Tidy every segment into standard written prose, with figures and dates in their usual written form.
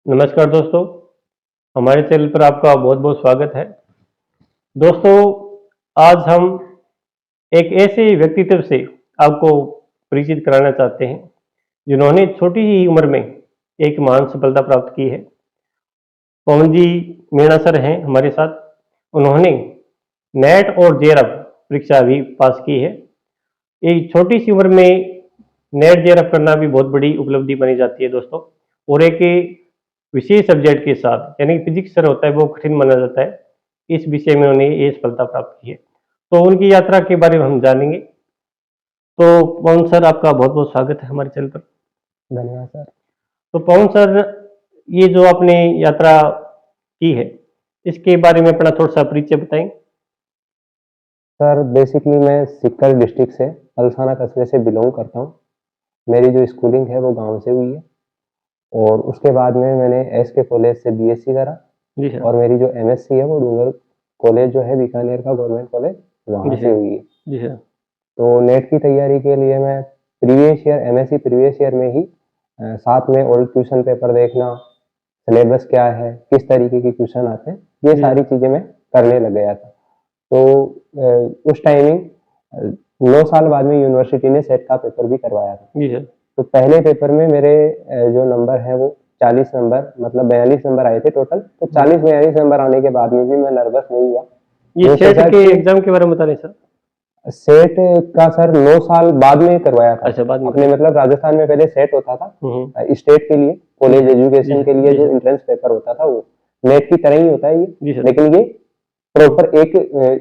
नमस्कार दोस्तों, हमारे चैनल पर आपका बहुत-बहुत स्वागत है। दोस्तों, आज हम एक ऐसे व्यक्तित्व से आपको परिचित कराना चाहते हैं, जिन्होंने छोटी ही उम्र में एक महान सफलता प्राप्त की है। पवन जी मीणा सर हैं हमारे साथ। उन्होंने नेट और जेआरएफ परीक्षा भी पास की है। एक छोटी सी उम्र में नेट जेआरएफ करना भी बहुत बड़ी उपलब्धि मानी जाती है दोस्तों। और एक विशेष सब्जेक्ट के साथ यानी कि फिजिक्स सर होता है वो कठिन माना जाता है। इस विषय में उन्होंने ये सफलता प्राप्त की है। तो उनकी यात्रा के बारे में हम जानेंगे। तो पवन सर आपका बहुत बहुत स्वागत है हमारे चैनल पर। धन्यवाद सर। तो पवन सर, ये जो आपने यात्रा की है इसके बारे में अपना थोड़ा सा परिचय बताएं। सर बेसिकली मैं सिक्कर डिस्ट्रिक्ट से अलसाना कस्बे से बिलोंग करता हूँ। मेरी जो स्कूलिंग है वो गांव से हुई है और उसके बाद में मैंने एसके कॉलेज से बीएससी करा जी सर। और मेरी जो एमएससी है वो डूंगर कॉलेज जो है बीकानेर का गवर्नमेंट कॉलेज वहाँ जी से सर। हुई है। जी सर। तो नेट की तैयारी के लिए मैं previous year MSc previous year में ही साथ में ओल्ड क्वेश्चन पेपर देखना, सिलेबस क्या है, किस तरीके के क्वेश्चन आते हैं, ये जी सारी सर। चीज़ें मैं करने लग गया था। तो उस टाइमिंग 9 साल बाद में यूनिवर्सिटी ने सेट का पेपर भी करवाया था। जी सर। तो पहले पेपर में मेरे जो नंबर हैं वो 40 नंबर मतलब 42 नंबर आए थे टोटल। तो 40-42 नंबर आने के बाद में भी मैं नर्वस नहीं हुआ। ये मैंने सेट सोचा के कि एग्जाम के बारे में बता रहे हैं सर। सेट का सर 9 साल बाद में करवाया था। अच्छा, बाद में अपने करें। मतलब राजस्थान में पहले सेट होता था स्टेट के लिए, जी कॉलेज सर। जी एजुकेशन सर। के लिए जी जो सर। एंट्रेंस पेपर होता था वो नेट की तरह ही होता है ये, जी सर। लेकिन ये प्रॉपर एक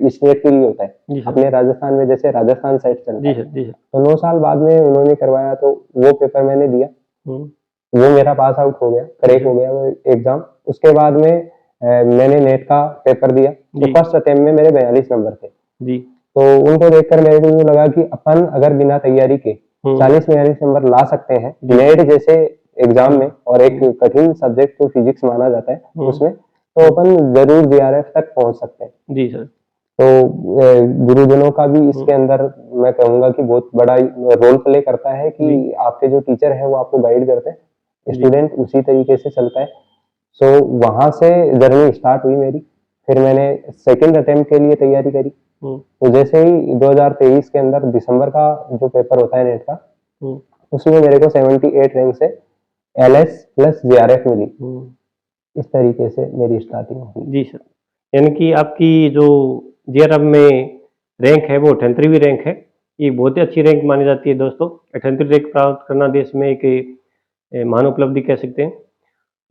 स्टेट के लिए होता है। जी सर। अपने राजस्थान में जैसे राजस्थान सेट चलता जी है। सर। जी सर। तो 9 साल बाद में उन्होंने करवाया तो वो पेपर मैंने दिया। हम्म। वो मेरा पास आउट हो गया, जी क्रैक सर। हो गया वो एग्जाम। उसके बाद में मैंने नेट का पेपर दिया। तो जी। फर्स्ट अटेम्प्ट में मेरे 42 नंबर थे। जी। तो उनको देखकर मेरे को यूँ लगा कि अपन अगर बिना तैयारी के हम्म। 40-42 नंबर ला सकते हैं जी। नेट जैसे एग्जाम में, और एक हम्म। कठिन सब्जेक्ट तो फिजिक्स माना जाता है हम्म। उसमें, तो अपन जरूर जेआरएफ तक पहुंच सकते हैं। जी सर। तो गुरुजनों का भी हम्म। इसके अंदर मैं कहूँगा कि बहुत बड़ा रोल प्ले करता है जी। कि आपके जो टीचर हैं वो आपको गाइड करते हैं, जी। स्टूडेंट उसी तरीके से चलता है। सो वहाँ से जर्नी स्टार्ट हुई मेरी। फिर मैंने सेकंड अटेम्प्ट के लिए तैयारी करी। हम्म। तो जैसे ही 2023 के अंदर दिसंबर का जो पेपर होता है नेट का, हम्म। उसमें मेरे को 78 रैंक से एलएस प्लस जेआरएफ मिली। हम्म। इस तरीके से मेरी स्टार्टिंग हुई। जी सर। यानी कि आपकी जो जेआरएफ में रैंक है वो 38वीं रैंक है। ये बहुत ही अच्छी रैंक मानी जाती है दोस्तों। 38वीं रैंक प्राप्त करना देश में एक महान उपलब्धि कह सकते हैं।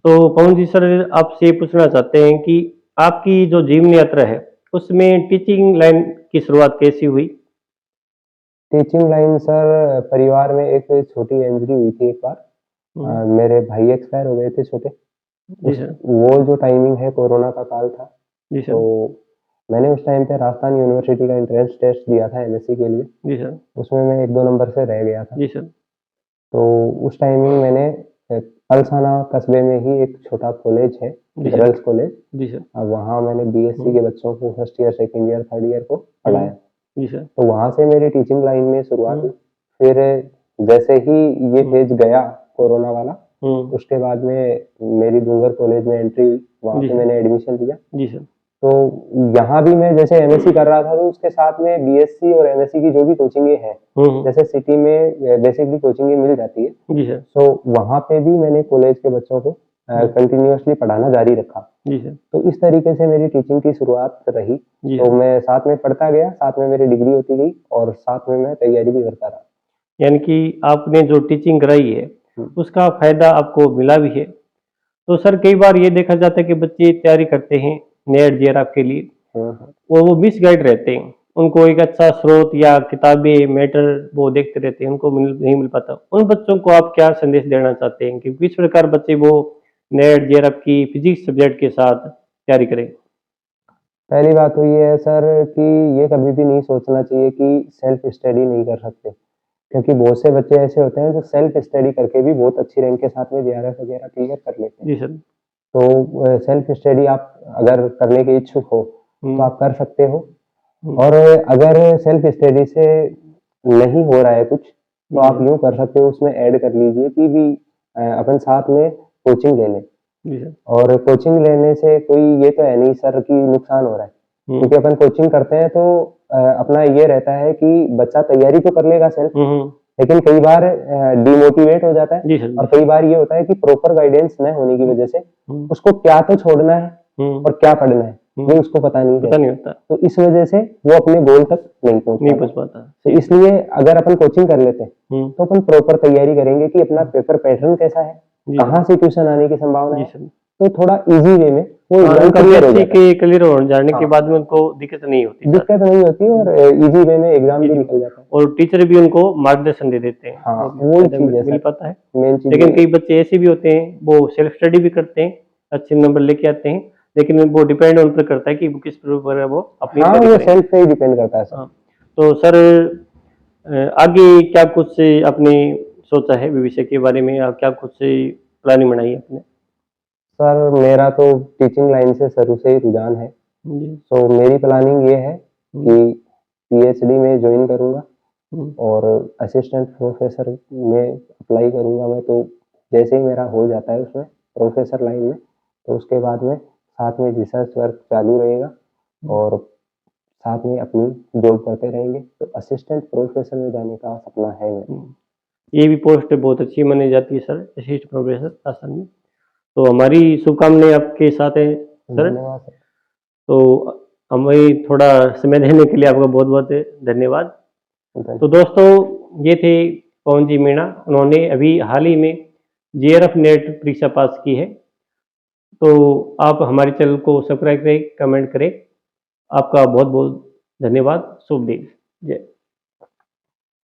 तो पवन जी सर, आपसे ये पूछना चाहते हैं कि आपकी जो जीवन यात्रा है उसमें टीचिंग लाइन की शुरुआत कैसी हुई? टीचिंग लाइन सर परिवार में एक छोटी इंजरी हुई थी एक बार। हम्म। मेरे भाई एक्सपायर हो गए थे छोटे। जी उस सर। वो जो टाइमिंग है कोरोना का काल था। जी तो सर। मैंने उस टाइम पे राजस्थान यूनिवर्सिटी का एंट्रेंस टेस्ट दिया था एमएससी के लिए। जी सर। उसमें मैं 1-2 नंबर से रह गया था। जी सर। तो उस टाइमिंग मैंने पलसाना कस्बे में ही एक छोटा कॉलेज है, जी सर। Girls college. जी सर। वहाँ मैंने बीएससी हम्म। के बच्चों को first year, second year, third year को पढ़ाया। जी सर। तो वहाँ से मेरी टीचिंग लाइन में शुरुआत हम्म। हुई। फिर जैसे ही ये हम्म। फेज गया कोरोना वाला, हम्म। उसके बाद में मेरी डूंगर कॉलेज में एंट्री हुई। वहाँ जी पे सर। मैंने एडमिशन लिया। जी सर। तो यहाँ भी मैं जैसे एमएससी कर रहा था तो उसके साथ में बीएससी और एमएससी की जो भी कोचिंगें हैं, हम्म। जैसे सिटी में बेसिकली कोचिंगें मिल जाती है। जी सर। सो वहाँ पे भी मैंने कॉलेज के बच्चों को हम्म। कंटिन्यूअसली पढ़ाना जारी रखा। जी सर। तो इस तरीके से मेरी टीचिंग की शुरुआत रही। जी तो सर। मैं साथ में पढ़ता गया, साथ में मेरी डिग्री होती गई और साथ में मैं तैयारी भी करता रहा। यानी कि आपने जो टीचिंग कराई है हुँ। उसका फायदा आपको मिला भी है। तो सर, कई बार ये देखा जाता है कि बच्चे तैयारी करते हैं नेट जेआरएफ के लिए, हुँ, हुँ। वो मिसगाइड रहते हैं। उनको एक अच्छा स्रोत या किताबें मैटर वो देखते रहते हैं, उनको नहीं मिल पाता। उन बच्चों को आप क्या संदेश देना चाहते हैं कि किस प्रकार बच्चे वो नेट जेआरएफ की फिजिक्स सब्जेक्ट के साथ तैयारी करें? पहली बात तो ये है सर कि ये कभी भी नहीं सोचना चाहिए कि सेल्फ स्टडी नहीं कर सकते, क्योंकि बहुत से बच्चे ऐसे होते हैं जो सेल्फ स्टडी करके भी बहुत अच्छी रैंक के साथ में जेआरएफ वगैरह क्लियर कर लेते हैं। जी सर। तो सेल्फ स्टडी आप अगर करने के इच्छुक हो, तो हम्म। आप कर सकते हो। हम्म। और अगर सेल्फ स्टडी से नहीं हो रहा है कुछ, तो जी आप सर। यूँ कर सकते हो उसमें ऐड कर लीजिए कि भी अपन साथ में कोचिंग ले लें। जी सर। और कोचिंग लेने से कोई ये तो है नहीं सर कि नुकसान हो रहा है, क्योंकि अपन कोचिंग करते हैं तो अपना ये रहता है कि बच्चा तैयारी तो कर लेगा सेल्फ, लेकिन कई बार डिमोटिवेट हो जाता है जी सर। और कई बार ये होता है कि प्रॉपर गाइडेंस न होने की वजह से उसको क्या तो छोड़ना है और क्या पढ़ना है ये उसको पता नहीं पता नहीं होता, तो इस वजह से वो अपने गोल तक नहीं पहुंच पाता। तो इसलिए अगर अपन कोचिंग कर लेते हैं तो अपन प्रॉपर तैयारी करेंगे कि अपना पेपर पैटर्न कैसा है, कहाँ से क्वेश्चन आने की संभावना है, तो थोड़ा इजी वे में वो एग्जाम क्लियर हो जाता है। क्लियर हो जाने के बाद में उनको दिक्कत नहीं होती और इजी वे में एग्जाम भी निकल जाता है और टीचर भी उनको मार्गदर्शन दे देते हैं। हाँ, वो चीज है मिल पाता है। मेन चीज। लेकिन कई बच्चे ऐसे भी होते हैं वो सेल्फ स्टडी भी करते हैं, अच्छे नंबर लेके आते हैं, लेकिन वो डिपेंड उन पर करता है कि वो किस पर वो अपनी हाँ, वो सेल्फ पे ही डिपेंड करता है सर। तो सर आगे क्या कुछ आपने सोचा है भविष्य के बारे में, या क्या कुछ प्लानिंग बनाई है आपने? सर मेरा तो टीचिंग लाइन से शुरू से ही रुझान है, तो मेरी प्लानिंग ये है कि पीएचडी में ज्वाइन करूंगा और असिस्टेंट प्रोफेसर में अप्लाई करूंगा मैं, तो जैसे ही मेरा हो जाता है उसमें प्रोफेसर लाइन में, तो उसके बाद में साथ में रिसर्च वर्क चालू रहेगा और साथ में अपनी जॉब करते रहेंगे, तो असिस्टेंट प्रोफेसर में जाने का सपना है मेरा। ये भी पोस्ट बहुत अच्छी मानी जाती है सर, असिस्टेंट प्रोफेसर आसाम में। तो हमारी शुभकामनाएं आपके साथ है सर। धन्यवाद सर। तो हमें थोड़ा समय देने के लिए आपका बहुत बहुत धन्यवाद। तो दोस्तों ये थे पवन जी मीणा, उन्होंने अभी हाल ही में जेआरएफ नेट परीक्षा पास की है। तो आप हमारे चैनल को सब्सक्राइब करें, कमेंट करें। आपका बहुत बहुत धन्यवाद। शुभ दिन। जय।